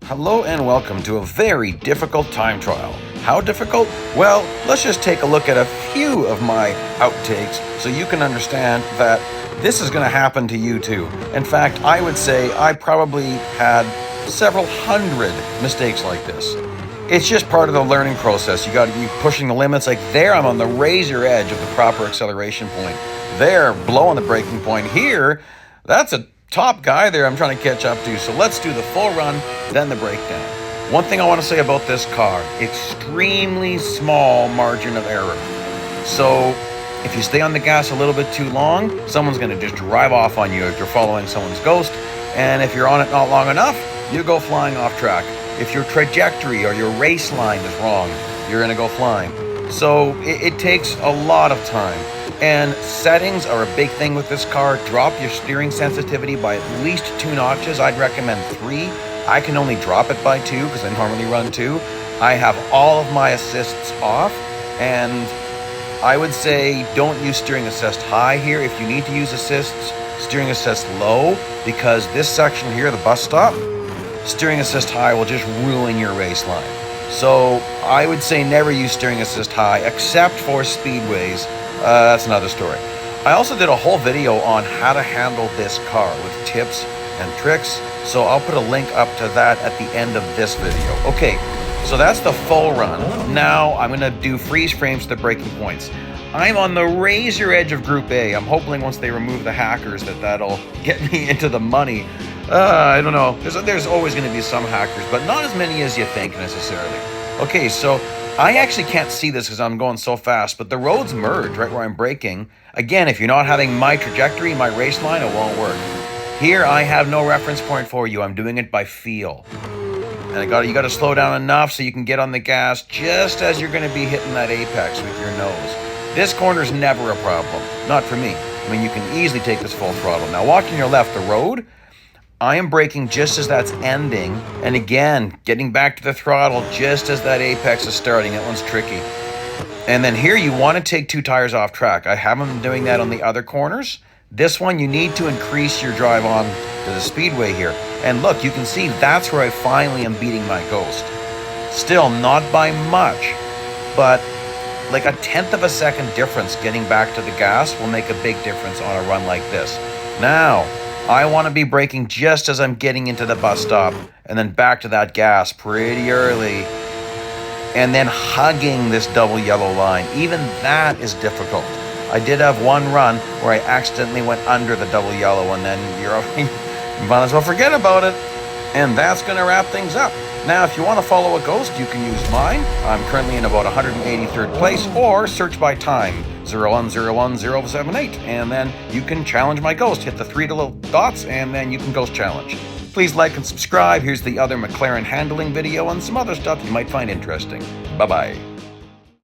Hello and welcome to a very difficult time trial. How difficult? Well, let's just take a look at a few of my outtakes so you can understand that this is going to happen to you too. In fact, I would say I probably had several hundred mistakes like this. It's just part of the learning process. You got to be pushing the limits. Like there, I'm on the razor edge of the proper acceleration point. There, blowing the braking point. Here, that's a top guy there I'm trying to catch up to. So let's do the full run, then the breakdown. One thing I want to say about this car, extremely small margin of error. So if you stay on the gas a little bit too long, someone's going to just drive off on you if you're following someone's ghost. And if you're on it not long enough, you go flying off track. If your trajectory or your race line is wrong, you're going to go flying. So it takes a lot of time. And settings are a big thing with this car. Drop your steering sensitivity by at least 2 notches. I'd recommend 3. I can only drop it by 2 because I normally run 2. I have all of my assists off, and I would say don't use steering assist high here. If you need to use assists, steering assist low, because this section here, the bus stop, steering assist high will just ruin your race line. So I would say never use steering assist high except for speedways. That's another story. I also did a whole video on how to handle this car with tips and tricks, so I'll put a link up to that at the end of this video. Okay, so that's the full run. Now I'm gonna do freeze frames to the braking points. I'm on the razor edge of Group A. I'm hoping once they remove the hackers that'll get me into the money. I don't know. There's always gonna be some hackers, but not as many as you think necessarily. Okay, so I actually can't see this because I'm going so fast, but the roads merge right where I'm braking. Again, if you're not having my trajectory, my race line, it won't work. Here, I have no reference point for you. I'm doing it by feel. And you got to slow down enough so you can get on the gas just as you're going to be hitting that apex with your nose. This corner's never a problem. Not for me. I mean, you can easily take this full throttle. Now, watch on your left, the road, I am braking just as that's ending, and again, getting back to the throttle just as that apex is starting. That one's tricky. And then here, you want to take 2 tires off track. I haven't been doing that on the other corners. This one, you need to increase your drive on to the speedway here. And look, you can see that's where I finally am beating my ghost. Still, not by much, but like a 1/10 of a second difference getting back to the gas will make a big difference on a run like this. Now, I want to be braking just as I'm getting into the bus stop and then back to that gas pretty early and then hugging this double yellow line. Even that is difficult. I did have one run where I accidentally went under the double yellow, and then you might as well forget about it. And that's going to wrap things up. Now, if you want to follow a ghost, you can use mine. I'm currently in about 183rd place, or search by time, 0101078, and then you can challenge my ghost. Hit the 3 little dots, and then you can ghost challenge. Please like and subscribe. Here's the other McLaren handling video and some other stuff you might find interesting. Bye-bye.